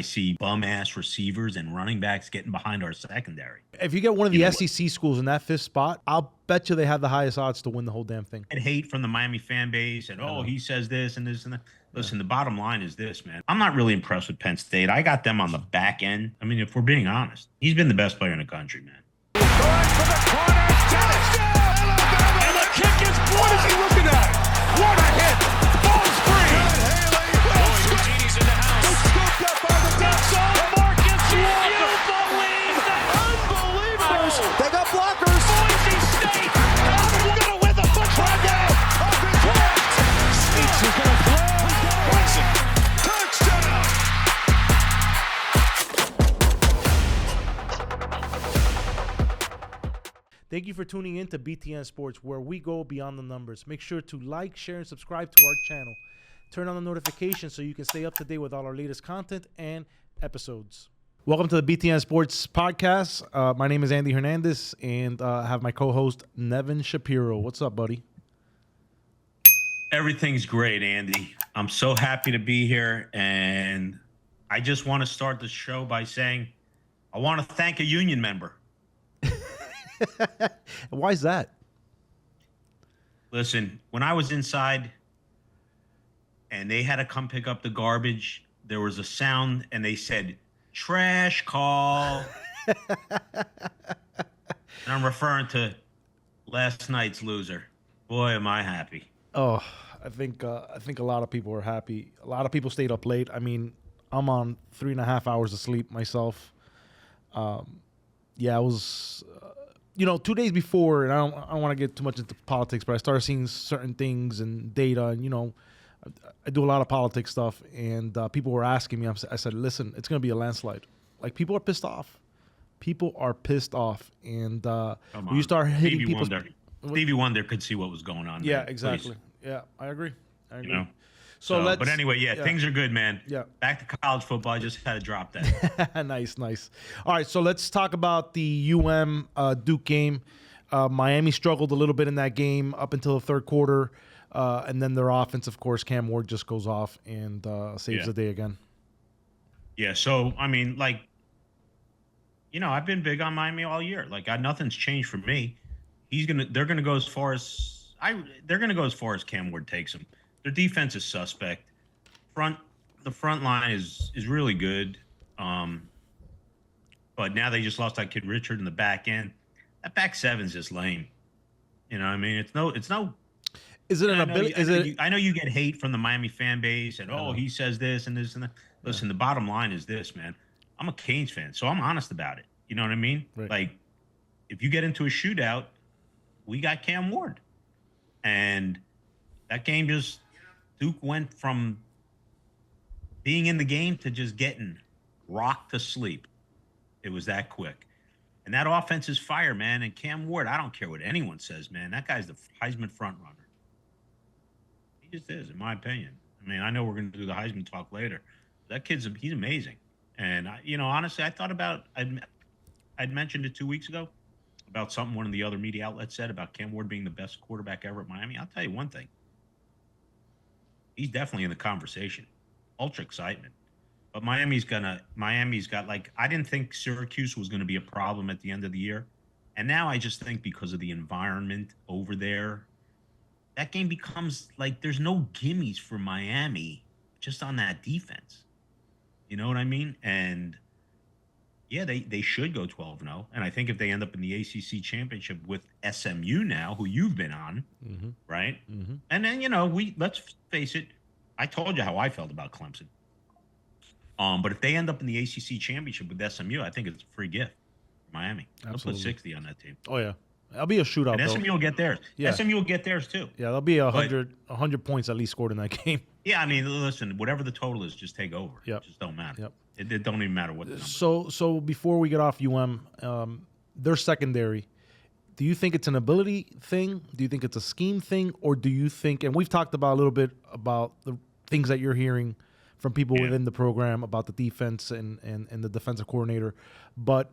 see bum-ass receivers and running backs getting behind our secondary. If you get one of the SEC schools in that 5th spot, I'll bet you they have the highest odds to win the whole damn thing. And hate from the Miami fan base and, he says this and this and that. Listen, the bottom line is this, man. I'm not really impressed with Penn State. I got them on the back end. I mean, if we're being honest, he's been the best player in the country, man. Going for the corner. Touchdown! And the kick is what is he looking at? What a hit! Ball's free. Eugeni's in the house. It's scooped up by the Dixon. Marcus Walker. You believe that? Unbelievable. They got blockers. Boise State. We're going to win the football game. Sneaks is going to throw. Watson. Touchdown. Thank you for tuning in to BTN Sports, where we go beyond the numbers. Make sure to like, share, and subscribe to our channel. Turn on the notifications so you can stay up to date with all our latest content and episodes. Welcome to the BTN Sports podcast. My name is Andy Hernandez, and I have my co-host, Nevin Shapiro. What's up, buddy? Everything's great, Andy. I'm so happy to be here, and I just want to start the show by saying I want to thank a union member. Why is that? Listen, when I was inside and they had to come pick up the garbage, there was a sound and they said, trash call. And I'm referring to last night's loser. Boy, am I happy. Oh, I think a lot of people are happy. A lot of people stayed up late. I mean, I'm on 3.5 hours of sleep myself. Yeah, I was... 2 days before, and I don't want to get too much into politics, but I started seeing certain things and data, and I do a lot of politics stuff, and people were asking me. I said, "Listen, it's going to be a landslide. Like, people are pissed off. People are pissed off, and when you start hitting people, Stevie Wonder could see what was going on. Yeah, there, exactly. Please. Yeah, I agree. So but anyway, things are good, man. Yeah. Back to college football. I just had to drop that. Nice. All right, so let's talk about the Duke game. Miami struggled a little bit in that game up until the third quarter, and then their offense, of course, Cam Ward just goes off and saves the day again. Yeah, so, I mean, I've been big on Miami all year. Nothing's changed for me. They're gonna go as far as Cam Ward takes them. Their defense is suspect. The front line is really good. But now they just lost that kid Richard in the back end. That back seven's just lame. You know what I mean? It's no. Is it an ability? I know you get hate from the Miami fan base and he says this and this and that. Listen, the bottom line is this, man. I'm a Canes fan, so I'm honest about it. You know what I mean? Right. If you get into a shootout, we got Cam Ward, and that game Duke went from being in the game to just getting rocked to sleep. It was that quick. And that offense is fire, man. And Cam Ward, I don't care what anyone says, man. That guy's the Heisman front runner. He just is, in my opinion. I mean, I know we're going to do the Heisman talk later. That he's amazing. And, honestly, I thought I'd mentioned it 2 weeks ago about something one of the other media outlets said about Cam Ward being the best quarterback ever at Miami. I'll tell you one thing. He's definitely in the conversation. Ultra excitement. But Miami's got I didn't think Syracuse was going to be a problem at the end of the year. And now I just think because of the environment over there, that game becomes there's no gimmies for Miami just on that defense. You know what I mean? And yeah, they should go 12-0. And I think if they end up in the ACC championship with SMU now, who you've been on, right? Mm-hmm. And then, let's face it, I told you how I felt about Clemson. But if they end up in the ACC championship with SMU, I think it's a free gift for Miami. Absolutely. I'll put 60 on that team. Oh, yeah. That'll be a shootout, and SMU will get theirs. Yeah. SMU will get theirs, too. Yeah, there'll be 100 points at least scored in that game. Yeah, I mean, listen, whatever the total is, just take over. Yep. It just don't matter. Yep. It don't even matter what the number is. So before we get off their secondary, do you think it's an ability thing? Do you think it's a scheme thing? Or do you think, and we've talked about a little bit about the things that you're hearing from people within the program about the defense and the defensive coordinator, but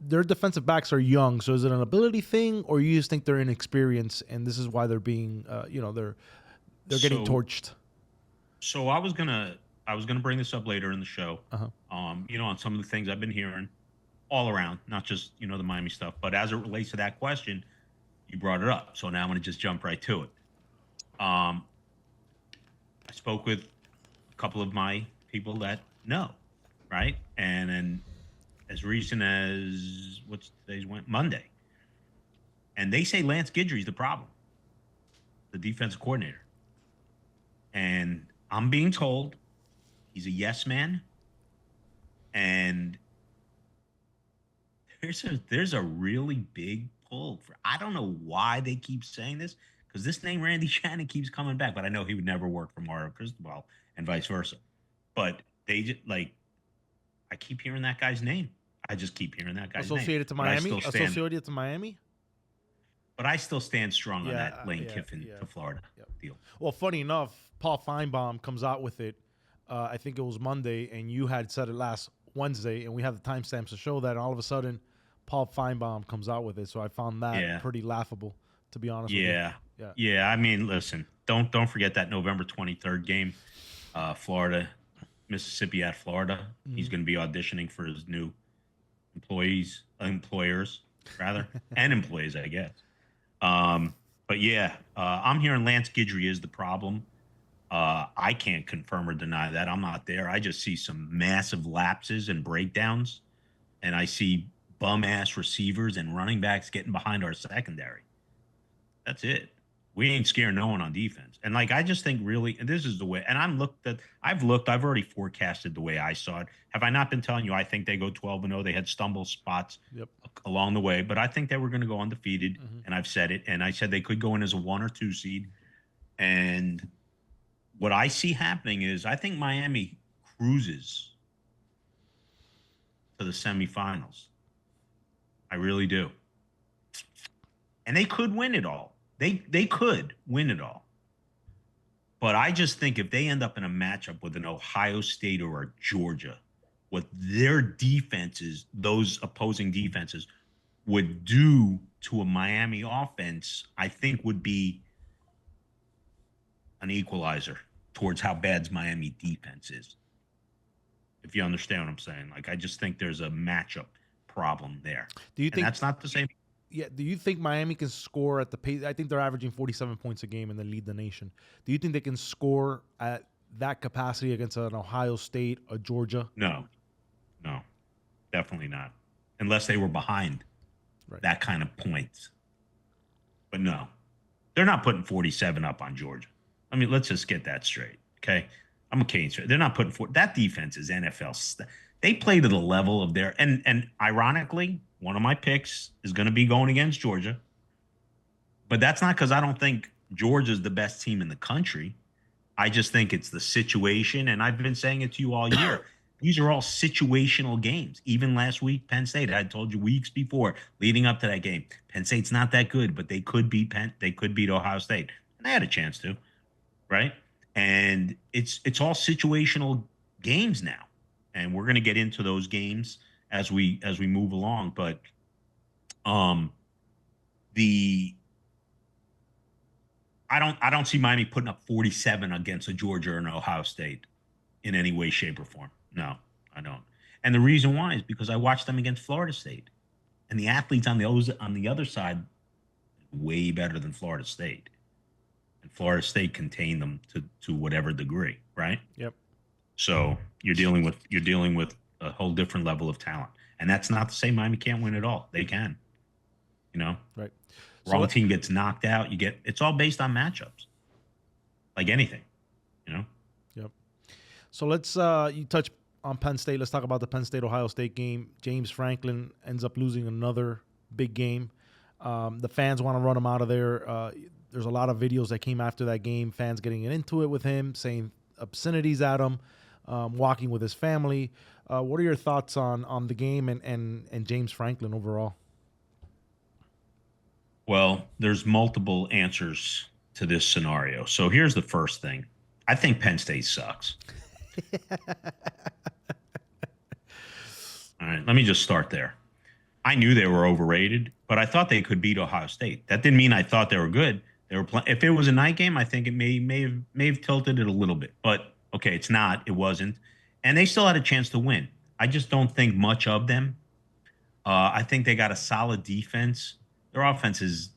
their defensive backs are young. So is it an ability thing, or you just think they're inexperienced and this is why they're being, they're getting torched? So I was gonna I was going to bring this up later in the show. On some of the things I've been hearing all around, not just, the Miami stuff, but as it relates to that question, you brought it up. So now I'm going to just jump right to it. I spoke with a couple of my people that know, right? And then as recent as Monday. And they say Lance Guidry's the problem, the defensive coordinator. And I'm being told he's a yes man. And there's a really big pull for, I don't know why they keep saying this, because this name Randy Shannon keeps coming back, but I know he would never work for Mario Cristobal and vice versa. But they just I keep hearing that guy's name. I just keep hearing that guy's Associated name. to Miami? Associated to Miami? But I still stand strong on that Lane Kiffin to Florida deal. Well, funny enough, Paul Feinbaum comes out with it. I think it was Monday, and you had said it last Wednesday, and we have the timestamps to show that. And all of a sudden, Paul Feinbaum comes out with it. So I found that pretty laughable, to be honest with you. Yeah. I mean, listen, don't forget that November 23rd game, Mississippi at Florida. Mm-hmm. He's going to be auditioning for his new employers, and employees, I guess. I'm hearing Lance Guidry is the problem. I can't confirm or deny that. I'm not there. I just see some massive lapses and breakdowns, and I see bum-ass receivers and running backs getting behind our secondary. That's it. We ain't scaring no one on defense. And I just think really, and this is the way, and I've already forecasted the way I saw it. Have I not been telling you I think they go 12-0? They had stumble spots along the way, but I think they were going to go undefeated, and I've said it, and I said they could go in as a 1 or 2 seed. And what I see happening is I think Miami cruises to the semifinals. I really do. And they could win it all. They could win it all. But I just think if they end up in a matchup with an Ohio State or a Georgia, what their defenses, those opposing defenses, would do to a Miami offense, I think would be an equalizer towards how bad Miami defense is. If you understand what I'm saying. I just think there's a matchup problem there. Do you think that's not the same? Yeah. Do you think Miami can score at the pace? I think they're averaging 47 points a game and they lead the nation. Do you think they can score at that capacity against an Ohio State, a Georgia? No, definitely not. Unless they were behind that kind of points. But no, they're not putting 47 up on Georgia. I mean, let's just get that straight, okay? I'm okay. They're not putting that defense is NFL. They play to the level of their and ironically, one of my picks is going to be going against Georgia. But that's not because I don't think Georgia's the best team in the country. I just think it's the situation, and I've been saying it to you all year. These are all situational games. Even last week, Penn State, I had told you weeks before, leading up to that game, Penn State's not that good, but they could beat Ohio State. And they had a chance to, right? And it's all situational games now. And we're going to get into those games as we move along. But I don't see Miami putting up 47 against a Georgia or an Ohio State in any way, shape, or form. No, I don't. And the reason why is because I watched them against Florida State. And the athletes on the other side way better than Florida State. And Florida State contained them to whatever degree, right? Yep. So you're dealing with a whole different level of talent. And that's not to say Miami can't win it all. They can. Right. Wrong team gets knocked out. It's all based on matchups. Like anything, Yep. So let's you touch on Penn State. Let's talk about the Penn State-Ohio State game. James Franklin ends up losing another big game. The fans want to run him out of there. There's a lot of videos that came after that game, fans getting into it with him, saying obscenities at him, walking with his family. What are your thoughts on the game and James Franklin overall? Well, there's multiple answers to this scenario. So here's the first thing. I think Penn State sucks. All right, let me just start there. I knew they were overrated, but I thought they could beat Ohio State. That didn't mean I thought they were good. They were if it was a night game, I think it may have tilted it a little bit. But Okay, it's not. It wasn't. And they still had a chance to win. I just don't think much of them. I think they got a solid defense. Their offense is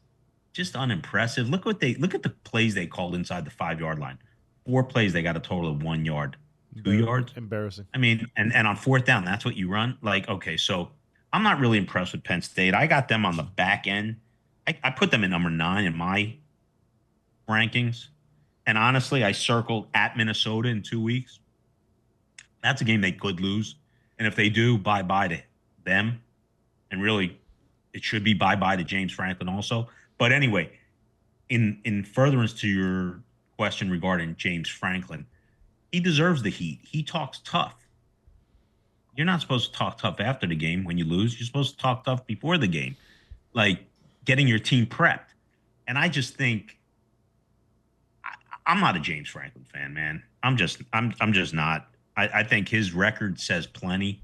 just unimpressive. Look at the plays they called inside the 5 yard line. 4 plays, they got a total of 1 yard, 2 yards. Embarrassing. I mean, and on fourth down, that's what you run. Like, okay, so I'm not really impressed with Penn State. I got them on the back end. I put them at number 9 in my rankings. And honestly, I circled at Minnesota in 2 weeks. That's a game they could lose. And if they do, bye-bye to them. And really, it should be bye-bye to James Franklin also. But anyway, in furtherance to your question regarding James Franklin, he deserves the heat. He talks tough. You're not supposed to talk tough after the game when you lose. You're supposed to talk tough before the game, like getting your team prepped. And I just think I'm not a James Franklin fan, man. I'm just not. I think his record says plenty.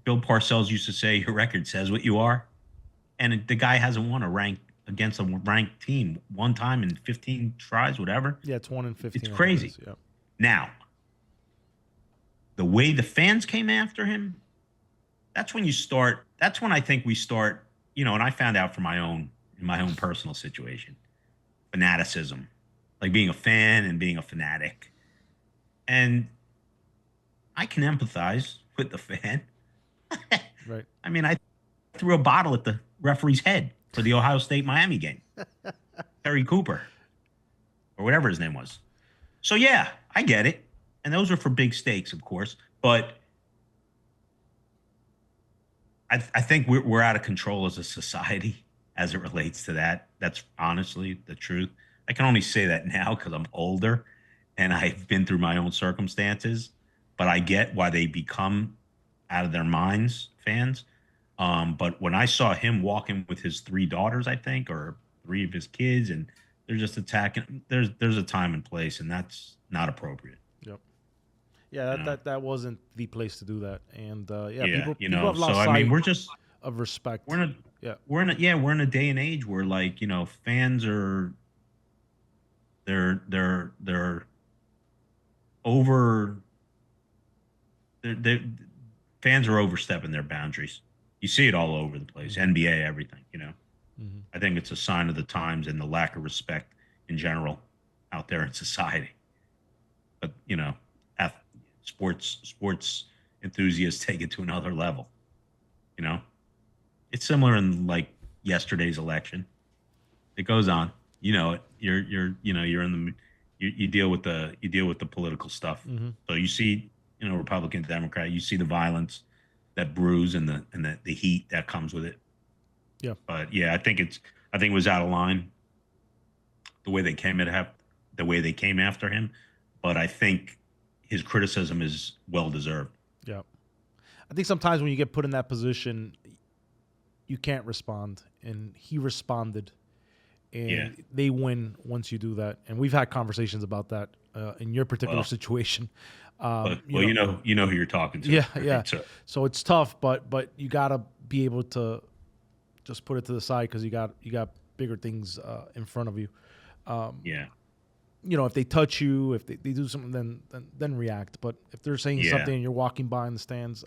Bill Parcells used to say your record says what you are, and the guy hasn't won against a ranked team one time in 15 tries, whatever. Yeah, it's 1 in 15. It's crazy. Yeah. Now, the way the fans came after him, that's when I think we start, and I found out in my own personal situation, fanaticism, like being a fan and being a fanatic. And I can empathize with the fan. Right. I mean, I threw a bottle at the referee's head for the Ohio State-Miami game. Terry Cooper, or whatever his name was. So, yeah, I get it. And those are for big stakes, of course. But I think we're out of control as a society as it relates to that. That's honestly the truth. I can only say that now because I'm older and I've been through my own circumstances. But I get why they become out of their minds fans. But when I saw him walking with his 3 daughters, I think, or 3 of his kids, and they're just attacking, there's a time and place, and that's not appropriate. Yep. Yeah, that wasn't the place to do that. And people have so lost I mean, we're just of respect. we're in a day and age where, like, fans are they're over. Fans are overstepping their boundaries. You see it all over the place, NBA, everything. Mm-hmm. I think it's a sign of the times and the lack of respect in general out there in society. But sports enthusiasts take it to another level. It's similar in like yesterday's election. It goes on. You're in the you deal with the political stuff. Mm-hmm. So you see. Republican, Democrat, you see the violence that brews and the heat that comes with it. Yeah. But yeah, I think it was out of line the way they came after him. But I think his criticism is well deserved. Yeah. I think sometimes when you get put in that position, you can't respond, and he responded, and they win once you do that. And we've had conversations about that in your particular situation. You know who you're talking to. Yeah. So it's tough, but you gotta be able to just put it to the side because you got bigger things in front of you. If they touch you, if they do something, then react. But if they're saying something and you're walking by in the stands,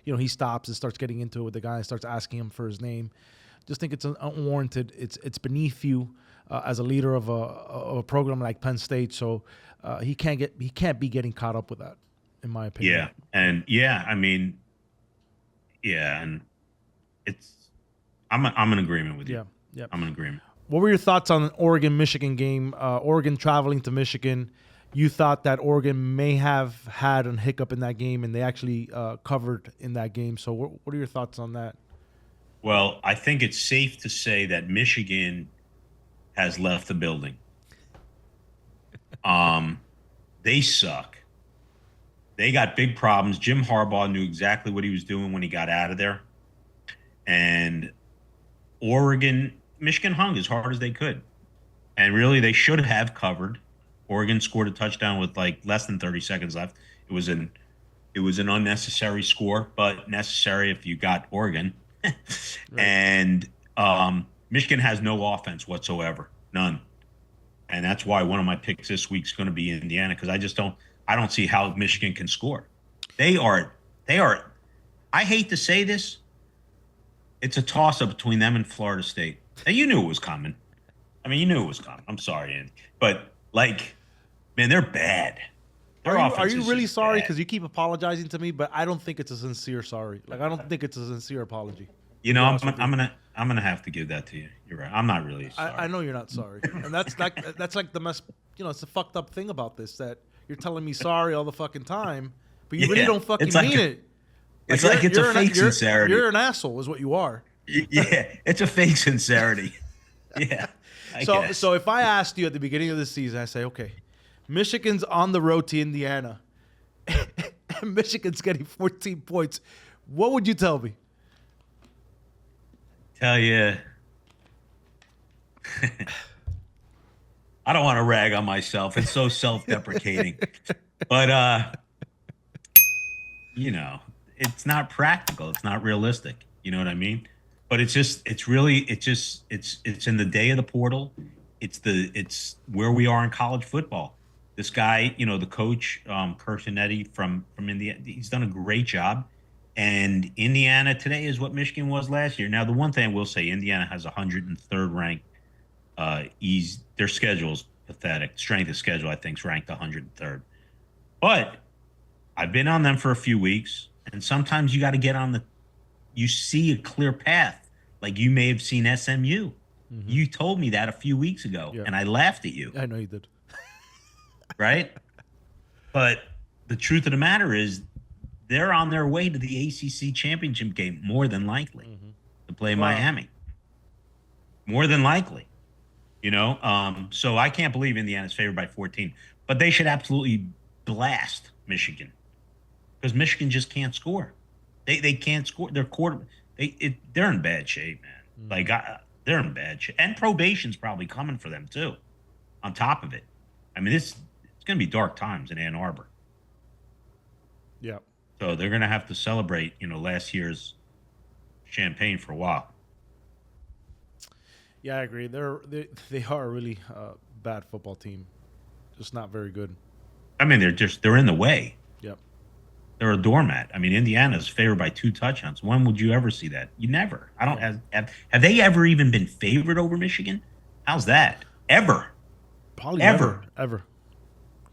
he stops and starts getting into it with the guy and starts asking him for his name. Just think it's unwarranted. It's beneath you as a leader of a program like Penn State. So he can't be getting caught up with that, in my opinion. And I'm in agreement with you. Yeah. I'm in agreement. What were your thoughts on the Oregon-Michigan game? Oregon traveling to Michigan. You thought that Oregon may have had a hiccup in that game, and they actually covered in that game. So what are your thoughts on that? Well, I think it's safe to say that Michigan has left the building. They suck. They got big problems. Jim Harbaugh knew exactly what he was doing when he got out of there. And Michigan hung as hard as they could. And really, they should have covered. Oregon scored a touchdown with like less than 30 seconds left. It was an unnecessary score, but necessary if you got Oregon. Right. And Michigan has no offense whatsoever. None. And that's why one of my picks this week's going to be Indiana, because I don't see how Michigan can score. They are. I hate to say this, it's a toss-up between them and Florida State. Now, you knew it was coming. I mean, you knew it was coming. I'm sorry, Andy. But, like, man, they're bad. Are you really sorry? Because you keep apologizing to me, but I don't think it's a sincere sorry. Like, I don't think it's a sincere apology. You know, I'm gonna have to give that to you. You're right. I'm not really sorry. I know you're not sorry, and that's like the mess. You know, it's the fucked up thing about this, that you're telling me sorry all the fucking time, but you really don't fucking mean it. It's like it's a fake sincerity. You're an asshole, is what you are. Yeah, it's a fake sincerity. Yeah. So if I asked you at the beginning of the season, I say, okay, Michigan's on the road to Indiana, and Michigan's getting 14 points, what would you tell me? Tell you, I don't want to rag on myself. It's so self-deprecating, but you know, it's not practical. It's not realistic. You know what I mean? But it's in the day of the portal. It's where we are in college football. This guy, you know, the coach, Kirschnetti from Indiana, he's done a great job. And Indiana today is what Michigan was last year. Now, the one thing I will say, Indiana has 103rd ranked. Their schedule's pathetic. Strength of schedule, I think, is ranked 103rd. But I've been on them for a few weeks, and sometimes you got to get on you see a clear path. Like you may have seen SMU. Mm-hmm. You told me that a few weeks ago, and I laughed at you. I know you did. Right? But the truth of the matter is, they're on their way to the ACC championship game, more than likely, to play Miami. More than likely, you know. So I can't believe Indiana's favored by 14, but they should absolutely blast Michigan because Michigan just can't score. They can't score. Their they're in bad shape, man. Like they're in bad shape, and probation's probably coming for them too. On top of it, I mean, it's going to be dark times in Ann Arbor. Yeah. So they're going to have to celebrate, you know, last year's champagne for a while. Yeah, I agree. They are a really bad football team. Just not very good. I mean, they're in the way. Yep. They're a doormat. I mean, Indiana's favored by 2 touchdowns. When would you ever see that? You never. I don't have they ever even been favored over Michigan? How's that? Ever? Probably ever.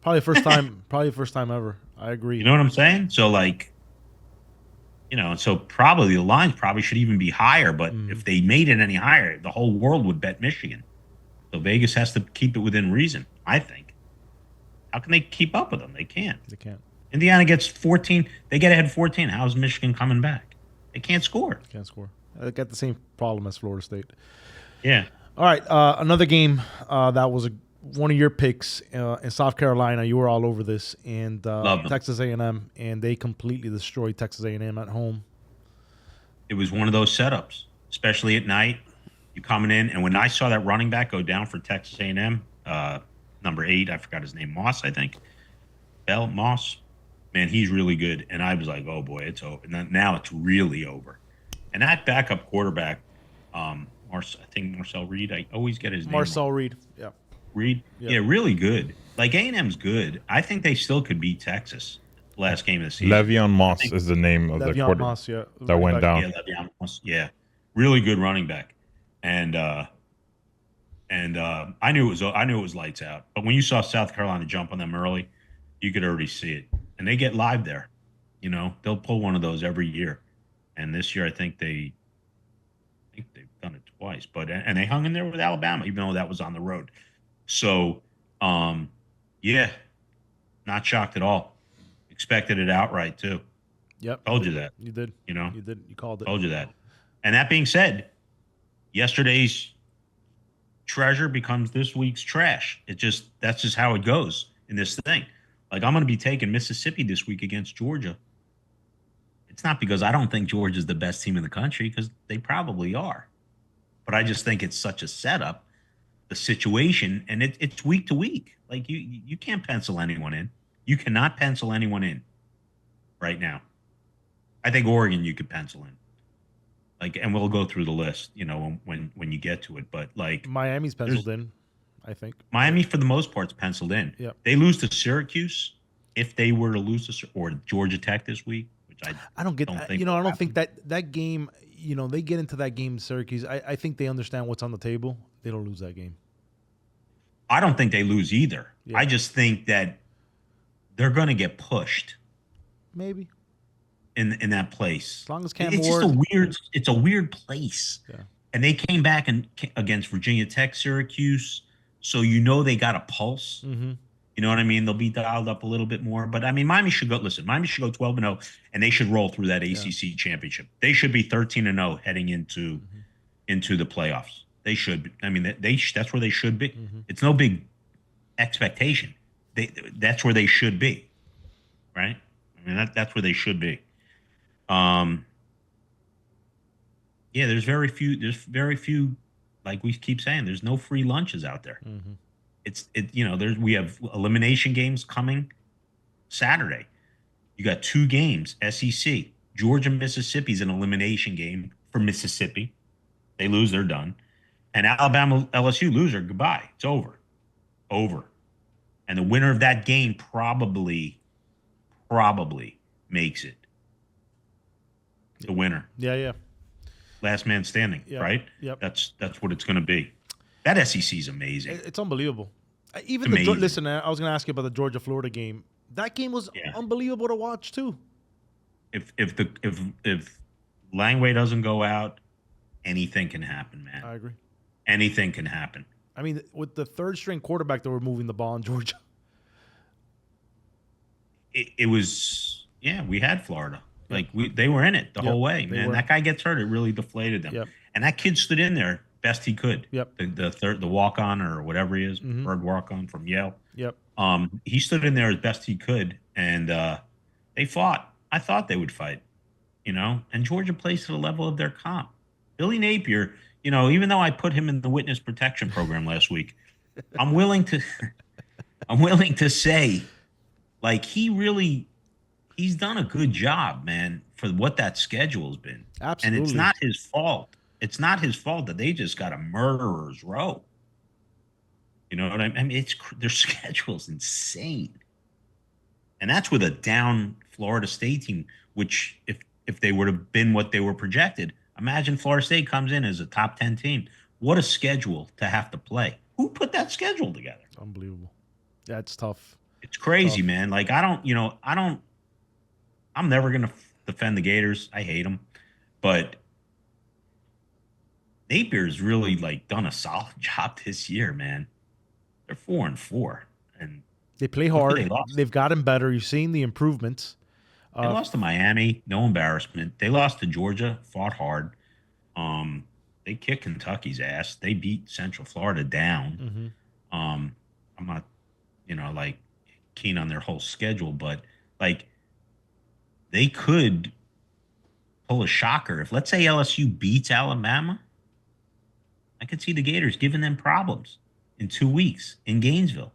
Probably first time. Probably first time ever. I agree. You know what I'm saying? So, like, you know, so probably the lines probably should even be higher. But if they made it any higher, the whole world would bet Michigan. So Vegas has to keep it within reason, I think. How can they keep up with them? They can't. They can't. Indiana gets 14. They get ahead 14. How's Michigan coming back? They can't score. Can't score. They got the same problem as Florida State. Yeah. All right. Another game that was one of your picks in South Carolina. You were all over this, and Texas A&M, and they completely destroyed Texas A&M at home. It was one of those setups, especially at night. You coming in, and when I saw that running back go down for Texas A&M, number 8, I forgot his name, Moss, I think. Moss. Man, he's really good. And I was like, oh, boy, it's over. And now it's really over. And that backup quarterback, I think Marcel Reed, I always get his name Marcel wrong. Reed, yeah. Reed? Yeah, really good. Like, A&M's good. I think they still could beat Texas last game of the season. Le'Veon Moss is the name of the quarterback Moss, yeah. that went down. Yeah, Le'Veon Moss. Yeah. Really good running back. And I knew it was lights out. But when you saw South Carolina jump on them early, you could already see it. And they get live there. You know, they'll pull one of those every year. And this year I think they've done it twice. But and they hung in there with Alabama, even though that was on the road. So yeah, not shocked at all. Expected it outright too. Yep. Told you that. You did. You know? You did. You called it. Told you that. And that being said, yesterday's treasure becomes this week's trash. That's just how it goes in this thing. Like, I'm going to be taking Mississippi this week against Georgia. It's not because I don't think Georgia's the best team in the country, because they probably are. But I just think it's such a setup, the situation, and it's week to week. Like, you can't pencil anyone in. You cannot pencil anyone in right now. I think Oregon you could pencil in. Like, and we'll go through the list, you know, when you get to it. But like, Miami's penciled in. I think. Miami, for the most part, is penciled in. Yep. They lose to Syracuse. If they were to lose to or Georgia Tech this week, which I don't get. don't think I don't happen. think that game. They get into that game, Syracuse. I think they understand what's on the table. They don't lose that game. I don't think they lose either. Yeah. I just think that they're going to get pushed. Maybe in that place. As long as Cam it's Ward, it's a weird place. Yeah. And they came back against Virginia Tech, Syracuse, so they got a pulse. Mm-hmm. You know what I mean? They'll be dialed up a little bit more. But I mean, Miami should go 12-0, and they should roll through that ACC championship. They should be 13-0 heading into the playoffs. They should. I mean, that's where they should be. Mm-hmm. It's no big expectation. That's where they should be, right? I mean, that's where they should be. Yeah, there's very few, like we keep saying, there's no free lunches out there. Mm-hmm. We have elimination games coming Saturday. You got 2 games, SEC. Georgia, Mississippi's an elimination game for Mississippi. They lose, they're done. And Alabama, LSU loser, goodbye. It's over. And the winner of that game probably makes it. The winner. Yeah. Last man standing, right? Yep. That's what it's going to be. That SEC is amazing. It's unbelievable. Even amazing. Listen, I was going to ask you about the Georgia-Florida game. That game was unbelievable to watch too. If Langway doesn't go out, anything can happen, man. I agree. Anything can happen. I mean, with the third-string quarterback, they were moving the ball in Georgia. It was, we had Florida. Like they were in it the whole way, man. That guy gets hurt, it really deflated them. Yep. And that kid stood in there best he could. Yep. The walk on or whatever he is, bird walk on from Yale. Yep. He stood in there as best he could, and they fought. I thought they would fight, And Georgia plays to the level of their comp. Billy Napier, even though I put him in the witness protection program last week, I'm willing to say, like, he's done a good job, man, for what that schedule has been. Absolutely. And it's not his fault. It's not his fault that they just got a murderer's row. You know what I mean? Their schedule's insane. And that's with a down Florida State team, which if they would have been what they were projected, imagine Florida State comes in as a top 10 team. What a schedule to have to play. Who put that schedule together? Unbelievable. That's tough. It's crazy, man. Like, I'm never going to defend the Gators. I hate them. But Napier's really, like, done a solid job this year, man. They're 4-4. And they play hard. They've gotten better. You've seen the improvements. They lost to Miami. No embarrassment. They lost to Georgia. Fought hard. They kicked Kentucky's ass. They beat Central Florida down. Mm-hmm. I'm not, like, keen on their whole schedule, but, like, they could pull a shocker. If, let's say, LSU beats Alabama, I could see the Gators giving them problems in 2 weeks in Gainesville.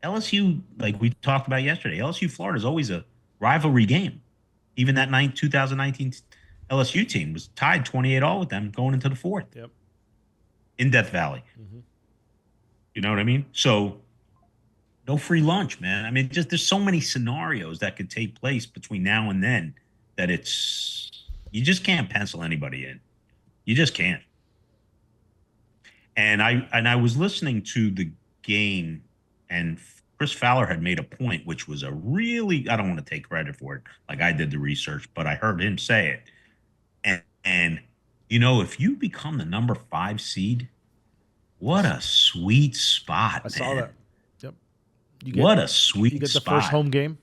LSU, like we talked about yesterday, LSU-Florida is always a rivalry game. Even that 2019 LSU team was tied 28-all with them going into the fourth. Yep. In Death Valley. Mm-hmm. You know what I mean? So, no free lunch, man. I mean, just there's so many scenarios that could take place between now and then that you just can't pencil anybody in. You just can't. And I was listening to the game, and Chris Fowler had made a point, which was I don't want to take credit for it, like I did the research, but I heard him say it. And if you become the number 5 seed, what a sweet spot, I saw that. Yep. What a sweet spot. You get the first home game.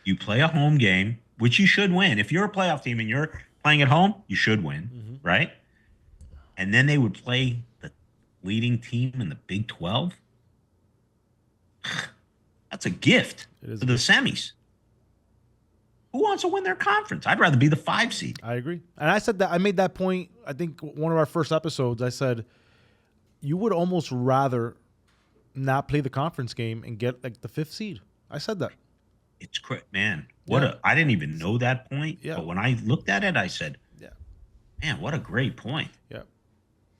You play a home game, which you should win. If you're a playoff team and you're playing at home, you should win, right? And then they would play the leading team in the Big 12. That's a gift to the semis. Who wants to win their conference? I'd rather be the 5 seed. I agree. And I said that I made that point, I think one of our first episodes, I said you would almost rather not play the conference game and get like the 5th seed. I said that. It's great, man. I didn't even know that point. Yeah. But when I looked at it, I said, man, what a great point. Yeah.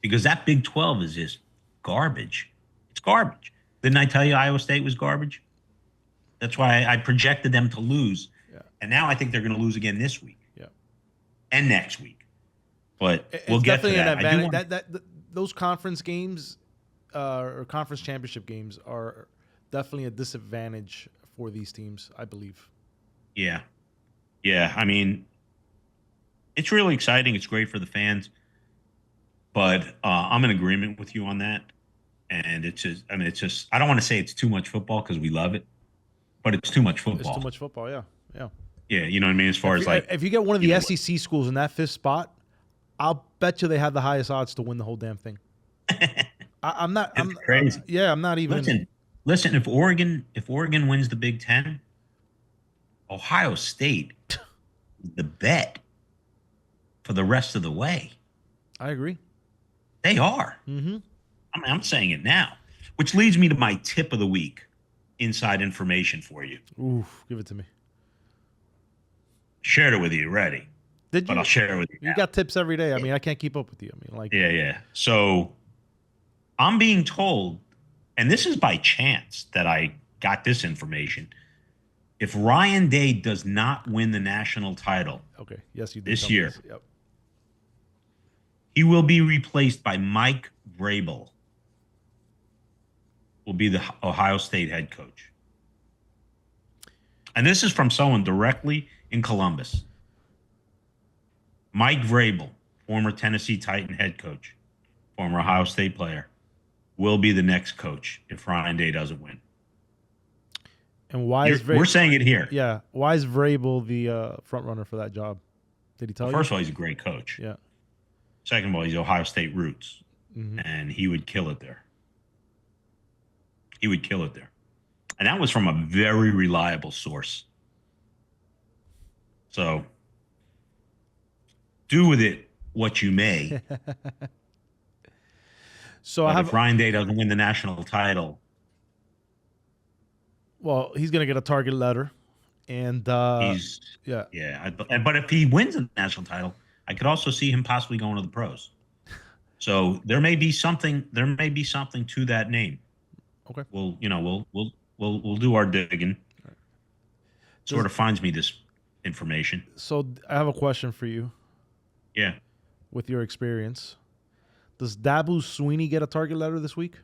Because that Big 12 is just garbage. It's garbage. Didn't I tell you Iowa State was garbage? That's why I projected them to lose. Yeah. And now I think they're going to lose again this week. Yeah. And next week. But It's we'll get to definitely that. an advantage. Those conference games or conference championship games are definitely a disadvantage for these teams, I believe. Yeah. Yeah. I mean, it's really exciting. It's great for the fans. But I'm in agreement with you on that. And it's just, I don't want to say it's too much football because we love it, but it's too much football. It's too much football, yeah. Yeah. Yeah. You know what I mean? As far as like. If you get one of the SEC schools in that fifth spot, I'll bet you they have the highest odds to win the whole damn thing. I'm crazy. I'm not even. Listen. If Oregon wins the Big Ten, Ohio State, the bet for the rest of the way. I agree. They are. Mm-hmm. I mean, I'm saying it now, which leads me to my tip of the week, inside information for you. Ooh, give it to me. Shared it with you. Ready? Did you? But I'll share it with you. You got tips every day. I mean, I can't keep up with you. I mean, like. Yeah. So I'm being told, and this is by chance that I got this information. If Ryan Day does not win the national title, okay, yes, you did this year, yep, he will be replaced by Mike Vrabel. Will be the Ohio State head coach. And this is from someone directly in Columbus. Mike Vrabel, former Tennessee Titan head coach, former Ohio State player, will be the next coach if Ryan Day doesn't win. And why is Vrabel? We're saying it here. Yeah. Why is Vrabel the front runner for that job? Did he tell you? First of all, he's a great coach. Yeah. Second of all, he's Ohio State roots, mm-hmm. and he would kill it there. He would kill it there. And that was from a very reliable source. So do with it what you may. So but if Ryan Day doesn't win the national title, well, he's going to get a target letter, and but if he wins the national title, I could also see him possibly going to the pros. So there may be something to that name. Okay. We'll do our digging. Sort of finds me this information. So I have a question for you. Yeah. With your experience, does Dabu Sweeney get a target letter this week?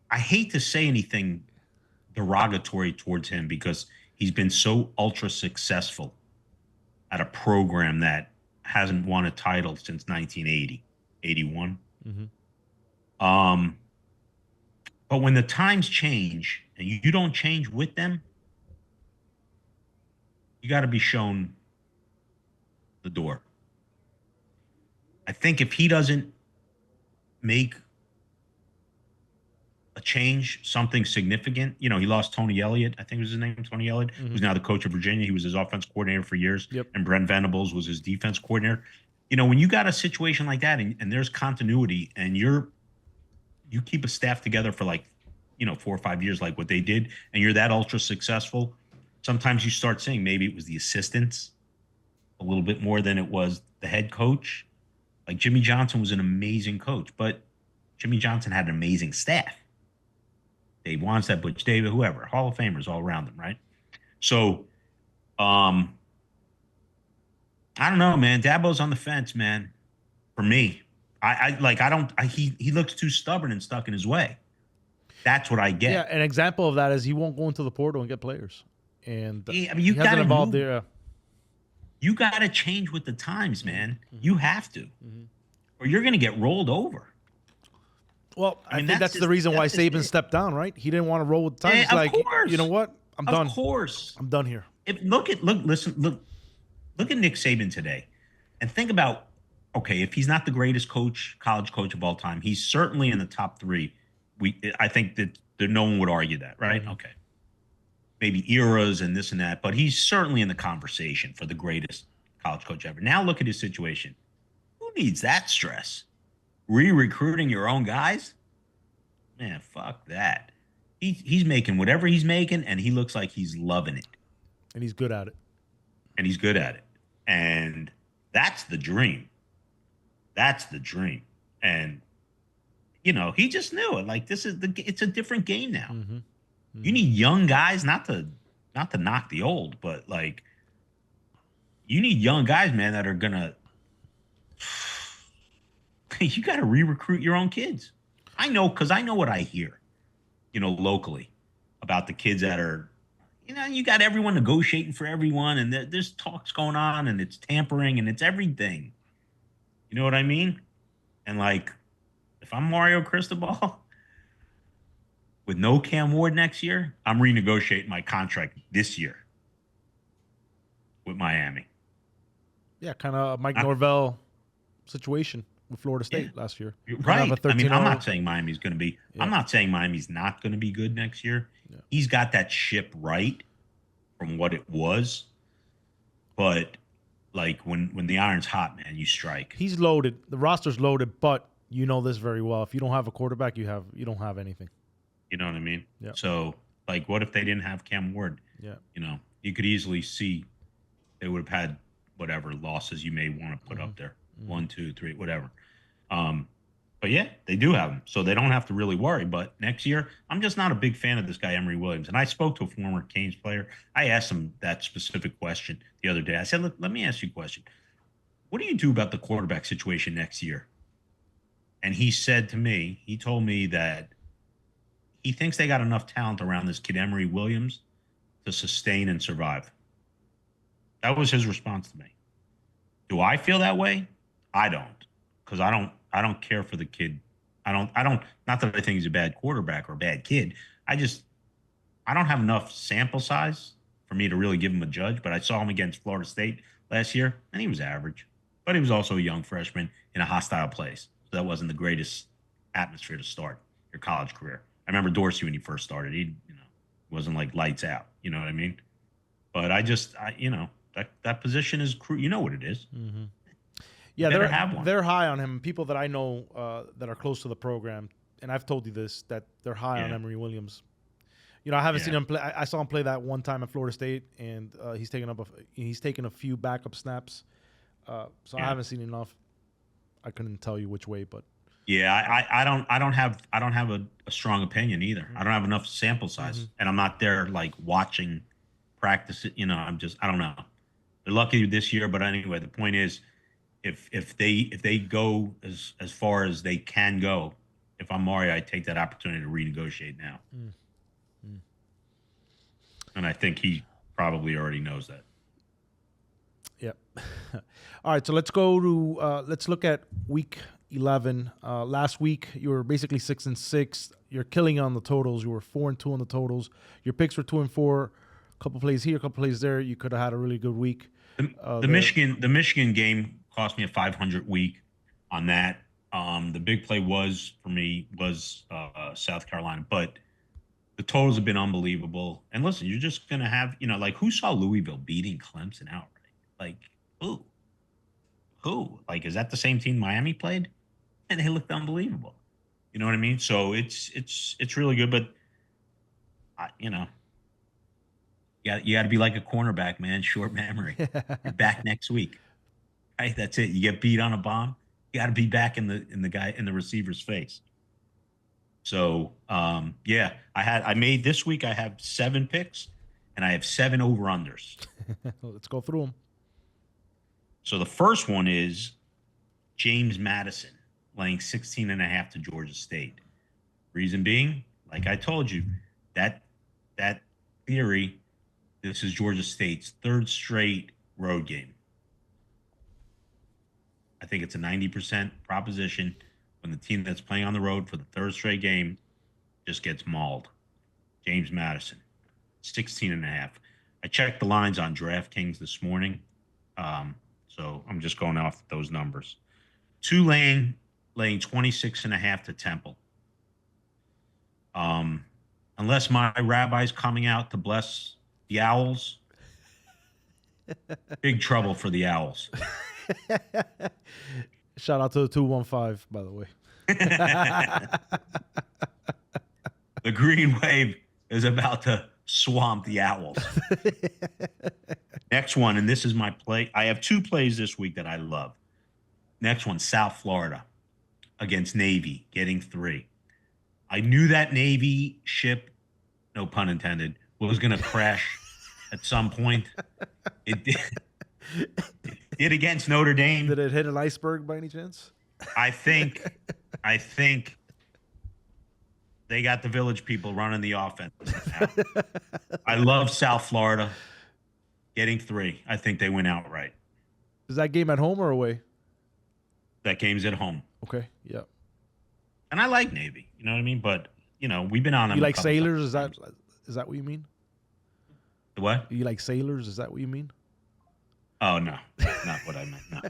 I hate to say anything derogatory towards him because he's been so ultra successful at a program that hasn't won a title since 1980, 81. Mm-hmm. But when the times change and you don't change with them, you got to be shown the door. I think if he doesn't make a change, something significant, he lost Tony Elliott, I think was his name, Tony Elliott, mm-hmm. who's now the coach of Virginia. He was his offense coordinator for years. Yep. And Brent Venables was his defense coordinator. When you got a situation like that and there's continuity and you keep a staff together for 4 or 5 years, like what they did, and you're that ultra successful, sometimes you start saying maybe it was the assistants a little bit more than it was the head coach. Like Jimmy Johnson was an amazing coach, but Jimmy Johnson had an amazing staff. Dave Wannstedt, Butch Davis, whoever, Hall of Famers all around them, right? So, I don't know, man. Dabo's on the fence, man. For me, he looks too stubborn and stuck in his way. That's what I get. Yeah, an example of that is he won't go into the portal and get players. And you got to involved there. You got to change with the times, man. Mm-hmm. You have to, or you're going to get rolled over. Well, I think that's the reason why Saban stepped down, right? He didn't want to roll with the times. Of course. You know what? I'm done. Of course. I'm done here. Look at Nick Saban today and think about, okay, if he's not the greatest college coach of all time, he's certainly in the top 3. I think that no one would argue that, right? Mm-hmm. Okay. Maybe eras and this and that, but he's certainly in the conversation for the greatest college coach ever. Now look at his situation. Who needs that stress? Re-recruiting your own guys? Man, fuck that. He's making whatever he's making, and he looks like he's loving it. And he's good at it. And That's the dream. That's the dream. And he just knew it. Like it's a different game now. You need young guys, not to knock the old, but like you need young guys, man, that are gonna you gotta re-recruit your own kids. I know because I know what I hear, locally about the kids that are, you got everyone negotiating for everyone, and there's talks going on, and it's tampering, and it's everything. You know what I mean? And like, if I'm Mario Cristobal with no Cam Ward next year, I'm renegotiating my contract this year with Miami. Yeah, kind of Mike Norvell situation with Florida State last year. Right. I mean, I'm not saying Miami's going to be. Yeah. I'm not saying Miami's not going to be good next year. Yeah. He's got that ship right from what it was, but like when the iron's hot, man, you strike. He's loaded. The roster's loaded, but you know this very well. If you don't have a quarterback, you don't have anything. You know what I mean? Yeah. So, like, what if they didn't have Cam Ward? Yeah. You could easily see they would have had whatever losses you may want to put up there. 1, 2, 3, whatever. But yeah, they do have him, so they don't have to really worry. But next year, I'm just not a big fan of this guy, Emory Williams. And I spoke to a former Canes player. I asked him that specific question the other day. I said, let me ask you a question. What do you do about the quarterback situation next year? And he said to me, he told me that he thinks they got enough talent around this kid, Emory Williams, to sustain and survive. That was his response to me. Do I feel that way? I don't, because I don't care for the kid. I don't, not that I think he's a bad quarterback or a bad kid. I don't have enough sample size for me to really give him a judge, but I saw him against Florida State last year, and he was average. But he was also a young freshman in a hostile place. So that wasn't the greatest atmosphere to start your college career. I remember Dorsey when he first started. He, wasn't like lights out. You know what I mean? But that position is you know what it is. Mm-hmm. Yeah, they're high on him. People that I know that are close to the program, and I've told you this, that they're high on Emory Williams. I haven't seen him play. I saw him play that one time at Florida State, and he's taken a few backup snaps. So I haven't seen enough. I couldn't tell you which way, but I don't have a strong opinion either. Mm-hmm. I don't have enough sample size, and I'm not there like watching practice it. I don't know. They're lucky this year, but anyway, the point is, if they go as far as they can go, if I'm Mario, I take that opportunity to renegotiate now. And I think he probably already knows that. Yep. All right, so let's go to let's look at week 11. Last week you were basically 6-6. You're killing on the totals. You were 4-2 on the totals. Your picks were 2-4. A couple plays here, a couple plays there. You could have had a really good week. The Michigan game cost me a 500 week on that. The big play for me was South Carolina, but the totals have been unbelievable. And listen, you're just gonna have like, who saw Louisville beating Clemson outright? Like, who? Like, is that the same team Miami played? And they looked unbelievable. You know what I mean? So it's really good, but you got to be like a cornerback, man. Short memory. You're back next week. Right? That's it. You get beat on a bomb, you got to be back in the receiver's face. So I made this week. I have 7 picks, and I have 7 over-unders. Let's go through them. So the first one is James Madison laying 16.5 to Georgia State. Reason being, like I told you, that theory. This is Georgia State's 3rd straight road game. I think it's a 90% proposition when the team that's playing on the road for the 3rd straight game just gets mauled. James Madison, 16.5. I checked the lines on DraftKings this morning, so I'm just going off those numbers. Tulane laying 26.5 to Temple. Unless my rabbi's coming out to bless the Owls, big trouble for the Owls. Shout out to the 215, by the way. The Green Wave is about to swamp the Owls. Next one, and this is my play. I have 2 plays this week that I love. Next one, South Florida against Navy, getting 3. I knew that Navy ship, no pun intended, was going to crash at some point. It did. It did against Notre Dame. Did it hit an iceberg by any chance? I think they got the Village people running the offense now. I love South Florida getting 3. I think they win outright. Is that game at home or away? That game's at home. Okay, yeah. And I like Navy, you know what I mean? But, we've been on them. You like sailors? Is that what you mean? The what? You like sailors? Is that what you mean? Oh, no. That's not what I meant, no.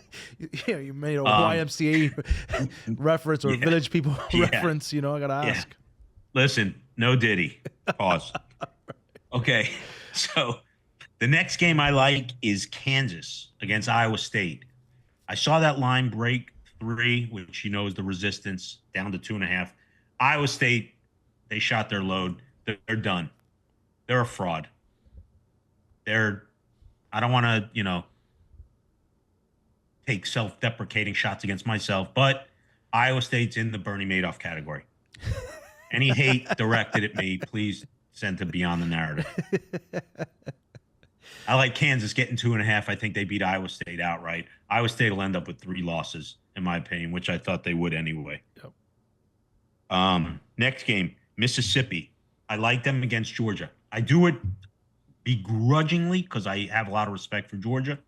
Yeah, you made a YMCA reference or Village People reference, I got to ask. Yeah. Listen, no Diddy. Pause. Okay, so the next game I like is Kansas against Iowa State. I saw that line break 3, which is the resistance, down to 2.5. Iowa State, they shot their load. They're done. They're a fraud. I don't want to, take self-deprecating shots against myself, but Iowa State's in the Bernie Madoff category. Any hate directed at me, please send to Beyond the Narrative. I like Kansas getting 2.5. I think they beat Iowa State outright. Iowa State will end up with 3 losses, in my opinion, which I thought they would anyway. Yep. Next game, Mississippi. I like them against Georgia. I do it begrudgingly because I have a lot of respect for Georgia,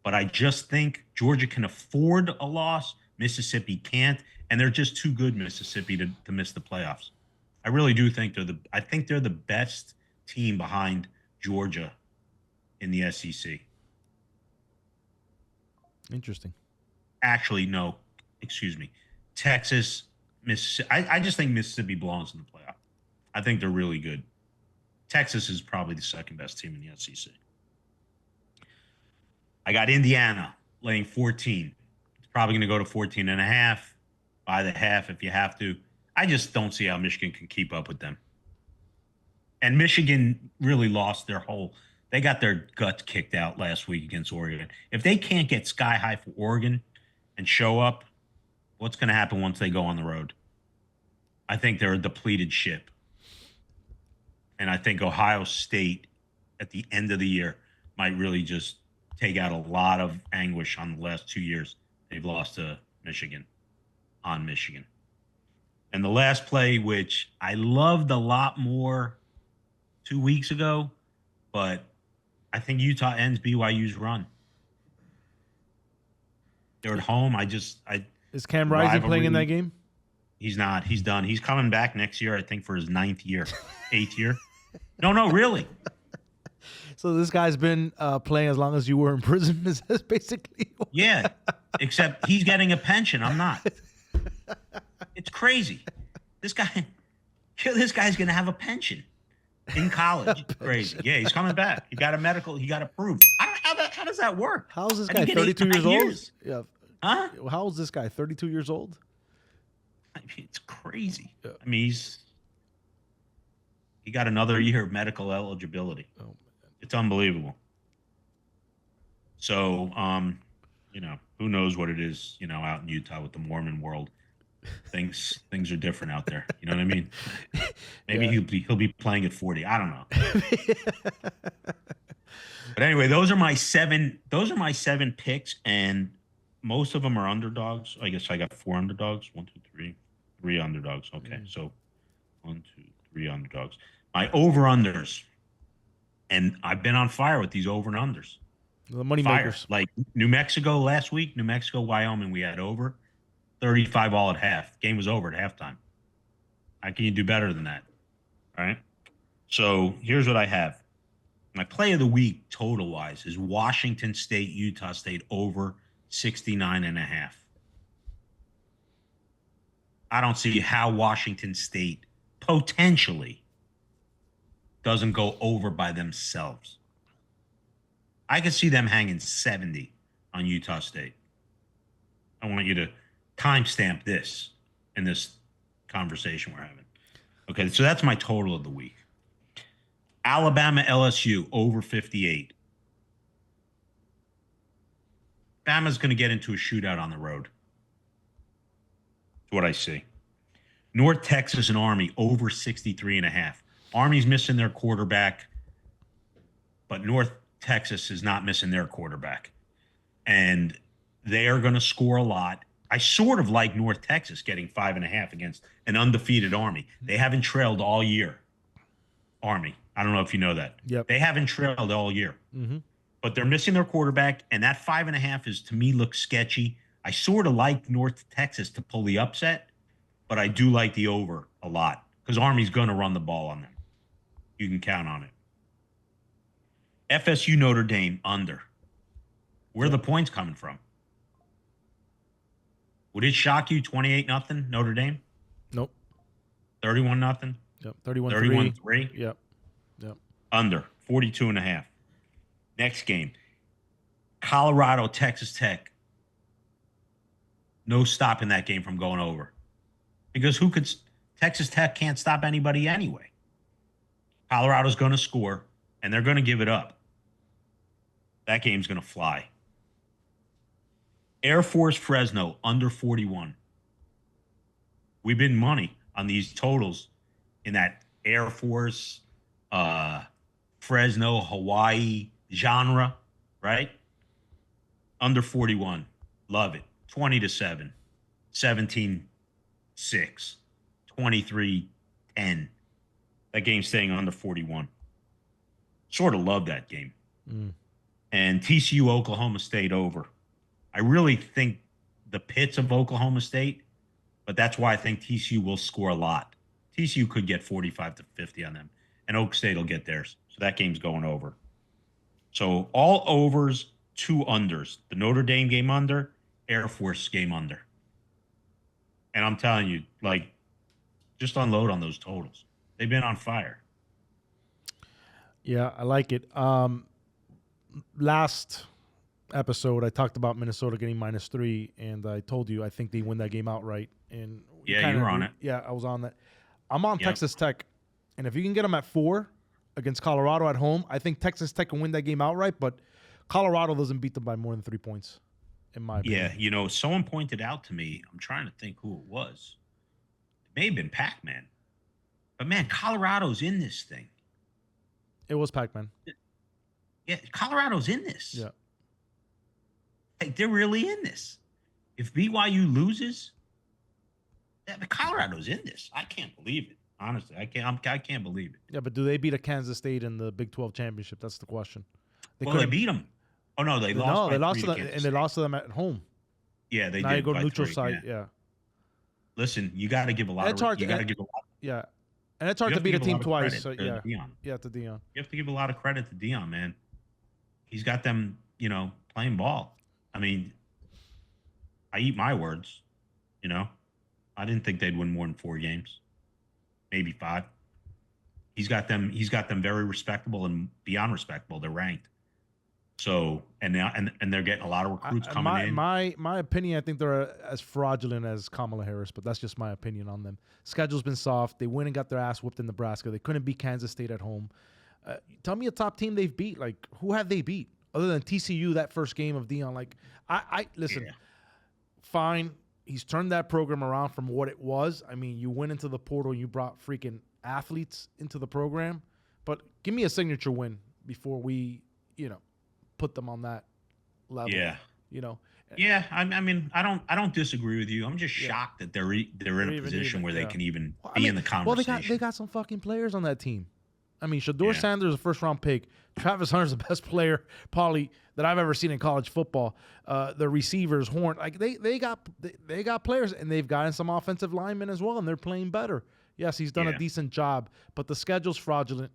but I just think Georgia can afford a loss. Mississippi can't, and they're just too good, Mississippi, to miss the playoffs. I really do think they're the best team behind Georgia in the SEC. Interesting. Actually, no, excuse me. Texas, Mississippi. I just think Mississippi belongs in the playoff. I think they're really good. Texas is probably the second best team in the SEC. I got Indiana laying 14. It's probably going to go to 14.5. By the half if you have to. I just don't see how Michigan can keep up with them. And Michigan really lost they got their guts kicked out last week against Oregon. If they can't get sky high for Oregon and show up, what's going to happen once they go on the road? I think they're a depleted ship. And I think Ohio State at the end of the year might really just take out a lot of anguish on the last 2 years. They've lost to Michigan on Michigan. And the last play, which I loved a lot more 2 weeks ago, but I think Utah ends BYU's run. They're at home. Is Cam Rising playing in that game? He's not. He's done. He's coming back next year, I think, for his 8th year. No, really. So this guy's been playing as long as you were in prison, is that basically? Yeah, except he's getting a pension. I'm not. It's crazy. This guy's going to have a pension in college. Crazy. Yeah, he's coming back. He got a medical. He got approved. How does that work? How is this guy 32 years old? Yeah. Huh? How old is this guy? 32 years old? I mean, it's crazy. Yeah. I mean, he got another year of medical eligibility. Oh, man. It's unbelievable. So, who knows what it is, out in Utah with the Mormon world. Things are different out there. You know what I mean? Maybe he'll be playing at 40. I don't know. But anyway, those are my 7 picks, and most of them are underdogs. I guess I got 4 underdogs. 1, 2, 3 underdogs. Okay, so 1, 2, 3 underdogs. My over-unders, and I've been on fire with these over and unders. The money makers. Like New Mexico last week, New Mexico, Wyoming, we had over 35 all at half. Game was over at halftime. How can you do better than that? All right. So here's what I have. My play of the week total-wise is Washington State, Utah State over 69.5. I don't see how Washington State potentially doesn't go over by themselves. I could see them hanging 70 on Utah State. I want you to timestamp this in this conversation we're having. Okay, so that's my total of the week. Alabama LSU over 58. Bama's going to get into a shootout on the road. That's what I see. North Texas and Army over 63.5. Army's missing their quarterback, but North Texas is not missing their quarterback. And they are going to score a lot. I sort of like North Texas getting 5.5 against an undefeated Army. They haven't trailed all year. Army. I don't know if you know that. Yep. They haven't trailed all year. Mm-hmm. But they're missing their quarterback, and that 5.5 is, to me, looks sketchy. I sort of like North Texas to pull the upset, but I do like the over a lot because Army's going to run the ball on them. You can count on it. FSU Notre Dame under. Where are the points coming from? Would it shock you 28-0 Notre Dame? Nope. 31-0? Yep. 31-3. 31-3? Yep. Under 42.5. Next game. Colorado, Texas Tech. No stopping that game from going over. Because Texas Tech can't stop anybody anyway. Colorado's going to score, and they're going to give it up. That game's going to fly. Air Force Fresno under 41. We've been money on these totals in that Air Force, Fresno, Hawaii genre, right? Under 41. Love it. 20-7, 17-6, 23-10. That game's staying under 41. Sort of love that game. And TCU, Oklahoma State over. I really think the pits of Oklahoma State, but that's why I think TCU will score a lot. TCU could get 45-50 on them, and Oak State will get theirs. So that game's going over. So all overs, 2 unders. The Notre Dame game under, Air Force game under. And I'm telling you, like, just unload on those totals. They've been on fire. Yeah, I like it. Last episode, I talked about Minnesota getting -3, and I told you I think they win that game outright. And Yeah, you were on it. Yeah, I was on that. I'm on Texas Tech, and if you can get them at 4 against Colorado at home, I think Texas Tech can win that game outright, but Colorado doesn't beat them by more than 3 points, in my opinion. Yeah, you know, someone pointed out to me, I'm trying to think who it was. It may have been Pac-Man. But, man, Colorado's in this thing. It was Pac-Man. Yeah, Colorado's in this. Yeah. Like, they're really in this. If BYU loses, Colorado's in this. I can't believe it. Honestly, I can't believe it. Yeah, but do they beat a Kansas State in the Big 12 championship? That's the question. They beat them. Oh no, they lost. No, they lost to them, them, and they lost to them at home. Yeah, they now did. You go to neutral 3, site. Yeah. Listen, you got to give a lot. You got to give a lot. Yeah, and it's hard to beat a team twice. So yeah, Dion. Yeah, to Dion. You have to give a lot of credit to Dion, man. He's got them, playing ball. I mean, I eat my words. I didn't think they'd win more than 4 games, maybe 5. He's got them very respectable and beyond respectable. They're ranked. So and they're getting a lot of recruits coming in. My opinion, I think they're as fraudulent as Kamala Harris, but that's just my opinion on them. Schedule's been soft. They went and got their ass whooped in Nebraska. They couldn't beat Kansas State at home. Tell me a top team they've beat. Like, who have they beat other than TCU that first game of Dion? Like, I listen. Yeah. Fine, he's turned that program around from what it was. I mean, you went into the portal, you brought freaking athletes into the program, but give me a signature win before we, put them on that level. Yeah. Yeah, I mean, I don't disagree with you. I'm just shocked that they're in a position where they can even be in the conversation. Well, they got some fucking players on that team. I mean, Shador Sanders is a first-round pick. Travis Hunter's the best player probably that I've ever seen in college football. The receivers, Horn, like they got players, and they've gotten some offensive linemen as well, and they're playing better. Yes, he's done a decent job, but the schedule's fraudulent,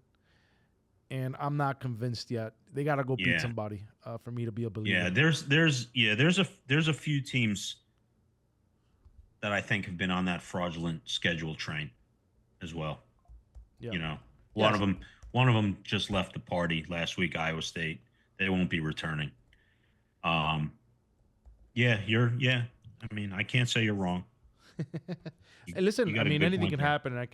and I'm not convinced yet. They got to go beat somebody for me to be a believer. Yeah, there's a few teams that I think have been on that fraudulent schedule train as well. Yeah. One of them just left the party last week, Iowa State. They won't be returning. I mean, I can't say you're wrong. Hey, listen, I mean, anything can happen, and I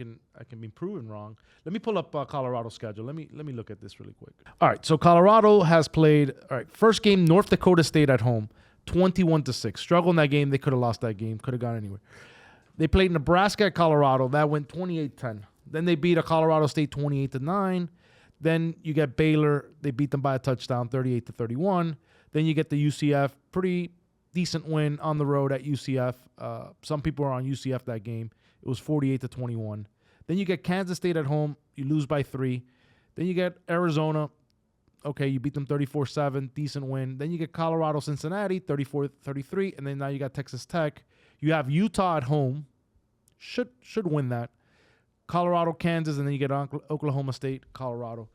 can be proven wrong. Let me pull up Colorado's schedule. Let me look at this really quick. All right, so Colorado has played. All right, first game, North Dakota State at home, 21-6. Struggled in that game. They could have lost that game. Could have gone anywhere. They played Nebraska at Colorado. That went 28-10. Then they beat a Colorado State 28-9. Then you get Baylor. They beat them by a touchdown, 38-31. Then you get the UCF. Pretty decent win on the road at UCF. Some people are on UCF that game. It was 48-21. Then you get Kansas State at home. You lose by 3. Then you get Arizona. Okay, you beat them 34-7. Decent win. Then you get Colorado, Cincinnati, 34-33. And then now you got Texas Tech. You have Utah at home. Should win that. Colorado, Kansas, and then you get Oklahoma State, Colorado.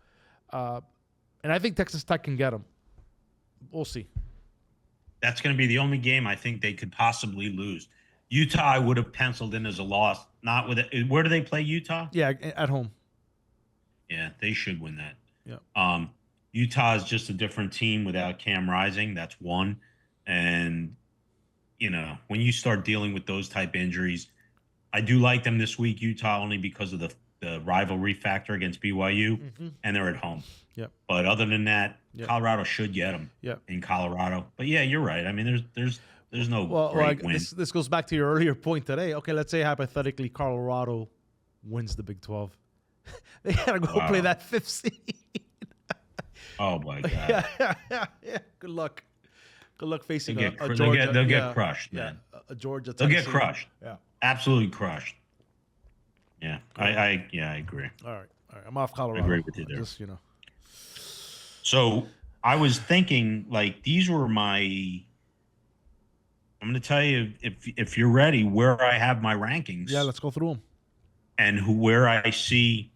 And I think Texas Tech can get them. We'll see. That's going to be the only game I think they could possibly lose. Utah, I would have penciled in as a loss. Not with it. Where do they play Utah? Yeah, at home. Yeah, they should win that. Yeah. Utah is just a different team without Cam Rising. That's one. And, when you start dealing with those type injuries, I do like them this week, Utah, only because of the rivalry factor against BYU, and they're at home. Yep. But other than that, Yep. Colorado should get them in Colorado. But, yeah, you're right. I mean, there's no great win. This goes back to your earlier point today. Okay, let's say hypothetically Colorado wins the Big 12. They got to go play that 5th seed. Oh, my God. Yeah. Good luck. Good luck facing a Georgia. They'll get crushed, man. A Georgia. They'll Tennessee. get crushed. Yeah. Absolutely crushed. Yeah, I agree. All right. I'm off Colorado. I agree with you there. Just, So I was thinking, these were my. I'm going to tell you, if you're ready, where I have my rankings. Yeah, let's go through them. And where I see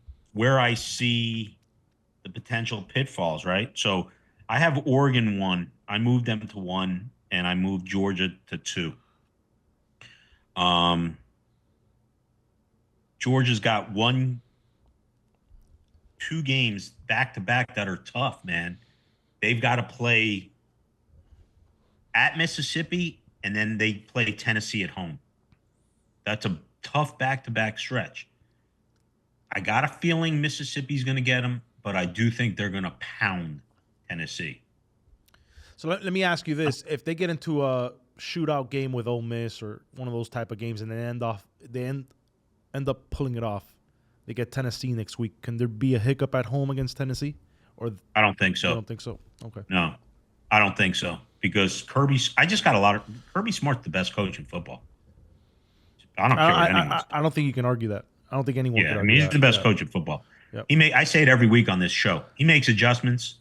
the potential pitfalls. Right. So I have Oregon 1. I moved them to 1, and I moved Georgia to 2. Georgia's got 2 games back to back that are tough, man. They've got to play at Mississippi, and then they play Tennessee at home. That's a tough back-to-back stretch. I got a feeling Mississippi's going to get them, but I do think they're going to pound Tennessee. So let me ask you this: if they get into a shootout game with Ole Miss or one of those type of games, and they end up pulling it off, they get Tennessee next week. Can there be a hiccup at home against Tennessee? Or I don't think so. I don't think so. Okay. No, I don't think so because Kirby Smart's the best coach in football. I don't care what anyone says. I don't think you can argue that. I don't think anyone. Yeah, can I mean, he's that. the best coach in football. Yep. I say it every week on this show. He makes adjustments,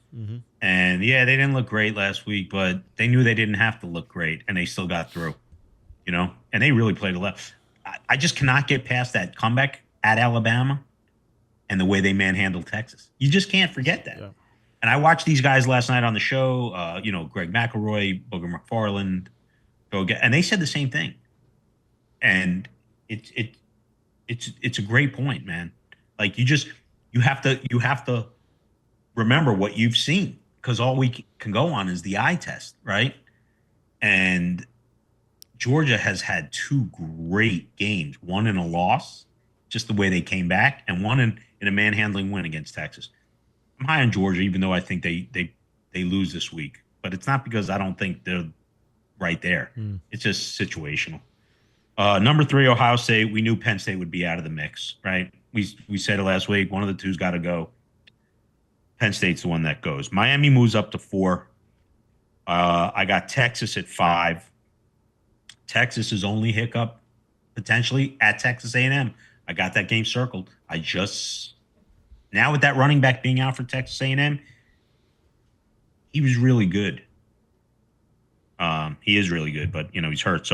and they didn't look great last week, but they knew they didn't have to look great, and they still got through. And they really played a lot. I just cannot get past that comeback at Alabama and the way they manhandled Texas. You just can't forget that. Yeah. And I watched these guys last night on the show. Greg McElroy, Booger McFarland, and they said the same thing. And it's a great point, man. Like you have to remember what you've seen, because all we can go on is the eye test, right? And Georgia has had 2 great games, one in a loss, just the way they came back, and one in a manhandling win against Texas. I'm high on Georgia, even though I think they lose this week. But it's not because I don't think they're right there. It's just situational. Number 3, Ohio State. We knew Penn State would be out of the mix, right? We said it last week. One of the two's got to go. Penn State's the one that goes. Miami moves up to 4. I got Texas at 5. Texas's only hiccup potentially at Texas A&M. I got that game circled. Now with that running back being out for Texas A&M, he was really good. He is really good, but he's hurt.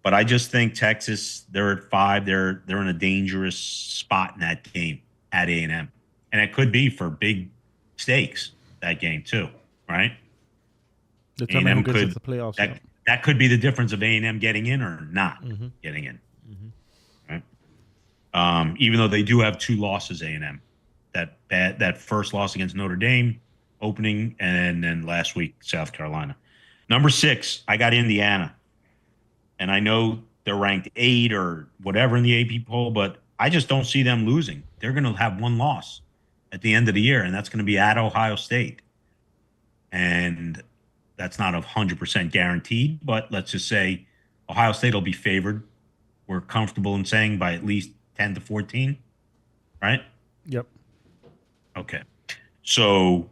But I just think Texas, they're at 5. They're in a dangerous spot in that game at A&M, and it could be for big stakes that game too, right? A&M could the playoffs. That could be the difference of A&M getting in or not getting in. Right? Even though they do have 2 losses, A&M, that first loss against Notre Dame opening, and then last week South Carolina. Number 6, I got Indiana, and I know they're ranked 8 or whatever in the AP poll, but I just don't see them losing. They're going to have 1 loss at the end of the year, and that's going to be at Ohio State. And that's not 100% guaranteed, but let's just say Ohio State will be favored. We're comfortable in saying by at least 10 to 14, right? Yep. Okay. So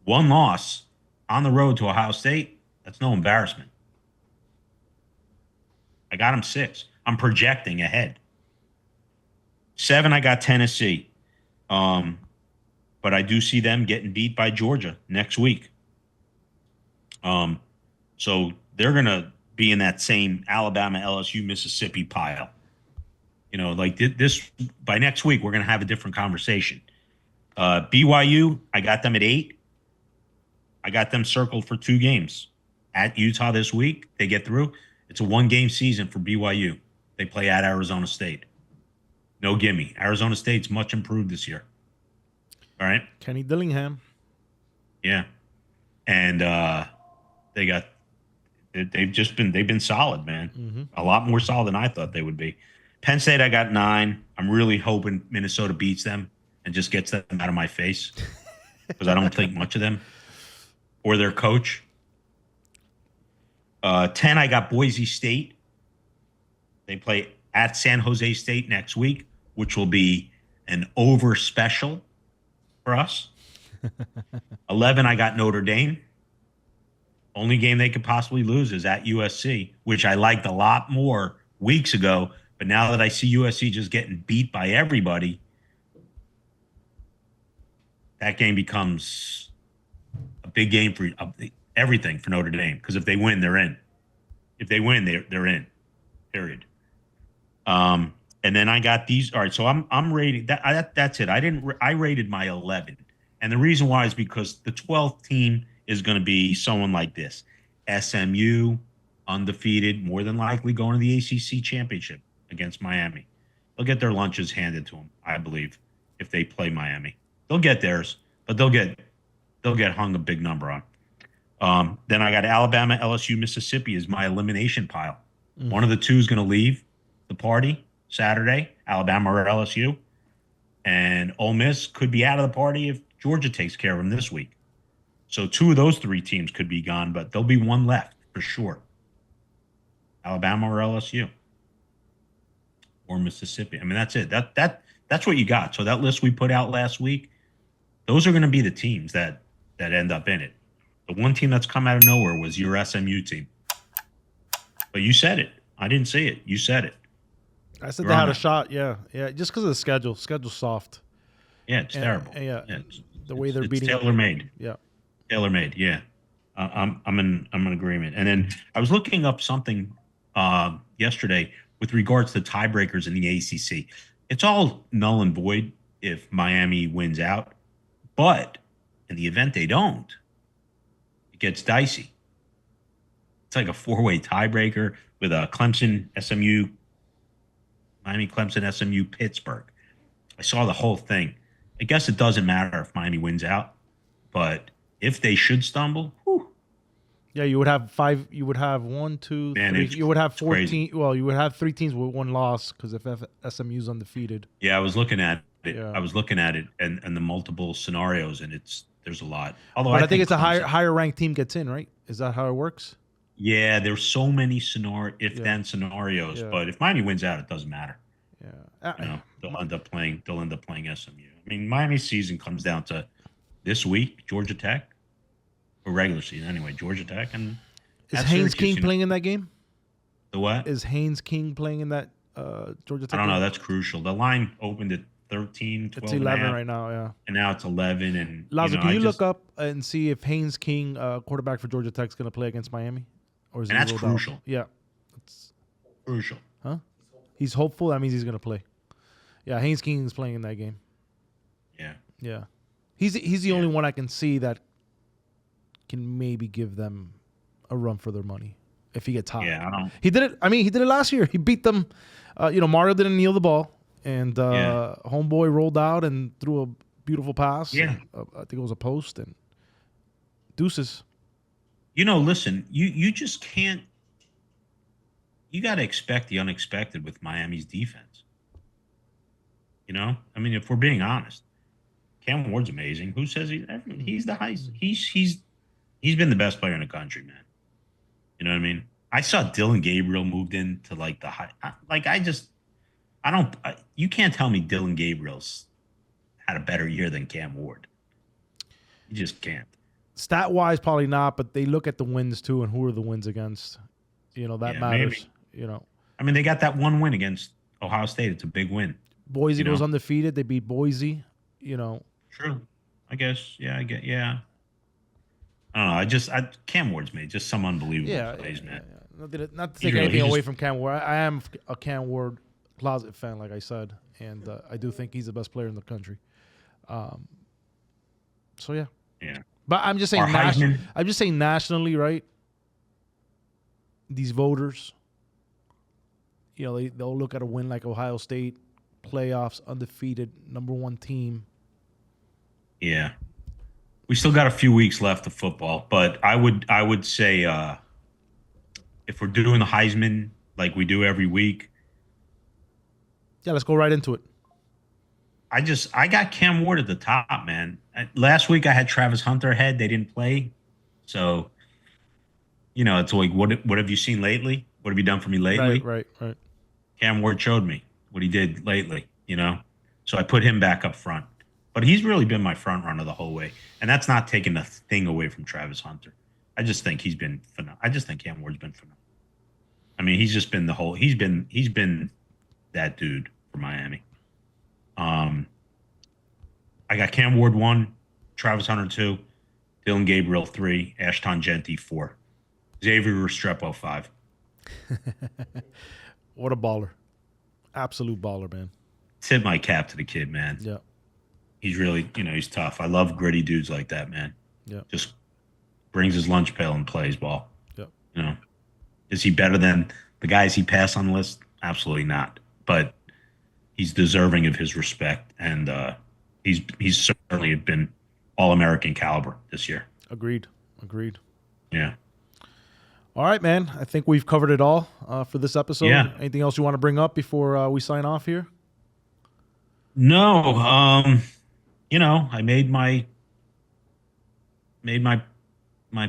one loss on the road to Ohio State, that's no embarrassment. I got them 6. I'm projecting ahead. 7, I got Tennessee. But I do see them getting beat by Georgia next week. So they're going to be in that same Alabama, LSU, Mississippi pile. You know, like this by next week, we're going to have a different conversation. BYU, I got them at 8. I got them circled for 2 games. At Utah this week, they get through. It's a 1-game season for BYU. They play at Arizona State. No gimme. Arizona State's much improved this year. All right. Kenny Dillingham. Yeah. And they've been solid, man. Mm-hmm. A lot more solid than I thought they would be. Penn State, I got 9. I'm really hoping Minnesota beats them and just gets them out of my face because I don't think much of them or their coach. 10, I got Boise State. They play at San Jose State next week, which will be an over special for us. 11, I got Notre Dame. Only game they could possibly lose is at USC, which I liked a lot more weeks ago. But now that I see USC just getting beat by everybody, that game becomes a big game for everything for Notre Dame. Because if they win, they're in. If they win, they're in. Period. And then I got these. All right, so I'm rating that. That's it. I rated my 11, and the reason why is because the 12th team is going to be someone like this: SMU, undefeated, more than likely going to the ACC championship against Miami. They'll get their lunches handed to them, I believe, if they play Miami. They'll get theirs, but they'll get hung a big number on. Then I got Alabama, LSU, Mississippi is my elimination pile. Mm-hmm. One of the two is going to leave the party Saturday, Alabama or LSU. And Ole Miss could be out of the party if Georgia takes care of them this week. So 2 of those 3 teams could be gone, but there'll be one left for sure. Alabama or LSU or Mississippi. I mean, that's it. That's what you got. So that list we put out last week, those are going to be the teams that end up in it. The one team that's come out of nowhere was your SMU team. But you said it. I didn't say it. You said it. I said they had a shot. Yeah. Just because of the schedule. Schedule's soft. Yeah, it's terrible. Yeah. The way they're beating. It's tailor-made. Yeah. Tailor-made. Yeah. I'm in agreement. And then I was looking up something yesterday with regards to tiebreakers in the ACC. It's all null and void if Miami wins out, but in the event they don't, it gets dicey. It's like a 4-way tiebreaker with a Clemson, SMU, Miami, Clemson, SMU, Pittsburgh. I saw the whole thing. I guess it doesn't matter if Miami wins out, but if they should stumble, whew. Yeah, you would have 5. You would have 1, 2, 3. You would have 14. Well, you would have 3 teams with 1 loss because if SMU's undefeated. Yeah, I was looking at it. Yeah. I was looking at it and the multiple scenarios, and there's a lot. Although I think it's Clemson, a higher ranked team gets in, right? Is that how it works? Yeah, there's so many if-then scenarios, but if Miami wins out, it doesn't matter. Yeah, they'll end up playing SMU. I mean, Miami's season comes down to this week, Georgia Tech, or regular season anyway. Georgia Tech and is Haynes King playing in that game? The what? Is Haynes King playing in that Georgia Tech? I don't know. Game? That's crucial. The line opened at 13, 12. It's 11 right now. Yeah, and now it's 11. And Lazo, can you look up and see if Haynes King, quarterback for Georgia Tech, is going to play against Miami? Or is and that's crucial. Out? Yeah. It's crucial. Huh? He's hopeful. That means he's going to play. Yeah, Haynes King is playing in that game. Yeah. Yeah. He's the only one I can see that can maybe give them a run for their money if he gets hot. Yeah, I don't. He did it. I mean, he did it last year. He beat them. Mario didn't kneel the ball, and Homeboy rolled out and threw a beautiful pass. Yeah. I think it was a post and deuces. Listen, you just can't. You got to expect the unexpected with Miami's defense. I mean, if we're being honest, Cam Ward's amazing. Who says he's the highest? He's He's been the best player in the country, man. You know what I mean? I saw Dylan Gabriel moved into like the high. You can't tell me Dylan Gabriel's had a better year than Cam Ward. You just can't. Stat wise, probably not, but they look at the wins too, and who are the wins against? That matters. Maybe. I mean, they got that one win against Ohio State. It's a big win. Boise goes undefeated. They beat Boise. True. I guess. Yeah. I don't know. Cam Ward's made just some unbelievable plays, man. Yeah. Not to take anything away from Cam Ward. I am a Cam Ward closet fan, like I said, and I do think he's the best player in the country. So yeah. Yeah. But I'm just saying nationally, right? These voters, they'll look at a win like Ohio State, playoffs, undefeated, number 1 team. Yeah. We still got a few weeks left of football, but I would say if we're doing the Heisman like we do every week. Yeah, let's go right into it. I got Cam Ward at the top, man. Last week I had Travis Hunter ahead. They didn't play. So, it's like, what have you seen lately? What have you done for me lately? Right. Cam Ward showed me what he did lately, So I put him back up front. But he's really been my front runner the whole way. And that's not taking a thing away from Travis Hunter. I just think he's been phenomenal. I just think Cam Ward's been phenomenal. I mean, he's just been he's been that dude for Miami. I got Cam Ward 1, Travis Hunter 2, Dylan Gabriel 3, Ashton Genty 4, Xavier Restrepo 5. What a baller. Absolute baller, man. Tip my cap to the kid, man. Yeah. He's really, he's tough. I love gritty dudes like that, man. Yeah. Just brings his lunch pail and plays ball. Yeah. Is he better than the guys he passed on the list? Absolutely not. But he's deserving of his respect, and he's certainly been All-American caliber this year. Agreed. Yeah. All right, man. I think we've covered it all for this episode. Yeah. Anything else you want to bring up before we sign off here? No. I made my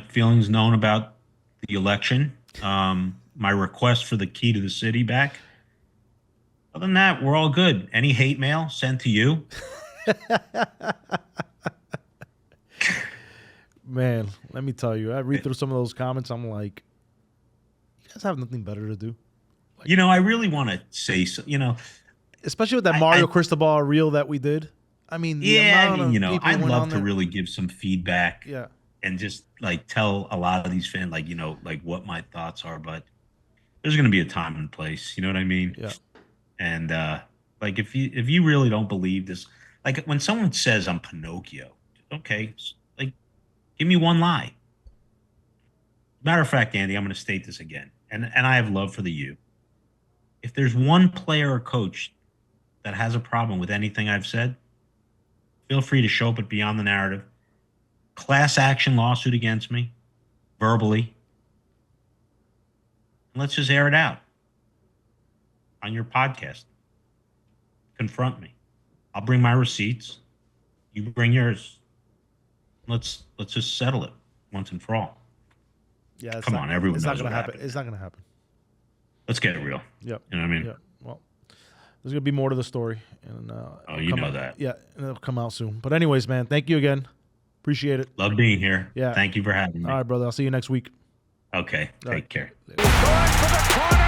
feelings known about the election. My request for the key to the city back. Other than that, we're all good. Any hate mail sent to you? Man, let me tell you, I read through some of those comments. I'm like, you guys have nothing better to do. I really want to say so. Especially with that Mario Cristobal reel that we did. I mean, I'd love to really give some feedback. Yeah. And just like tell a lot of these fans, like what my thoughts are. But there's going to be a time and place. You know what I mean? Yeah. And if you really don't believe this, like when someone says I'm Pinocchio, okay, like give me one lie. Matter of fact, Andy, I'm going to state this again, and I have love for the U. If there's one player or coach that has a problem with anything I've said, feel free to show up at Beyond the Narrative. Class action lawsuit against me, verbally. Let's just air it out on your podcast. Confront me. I'll bring my receipts. You bring yours. Let's just settle it once and for all. Yeah, come on, everyone. It's knows not going to happen. happened. It's not going to happen. Let's get it real. Yep. You know what I mean? Yep. Well, there's going to be more to the story, and you know that. Yeah, and it'll come out soon. But anyways, man, thank you again. Appreciate it. Love being here. Yeah. Thank you for having me. All right, brother. I'll see you next week. Okay. Take care. Going for the corner.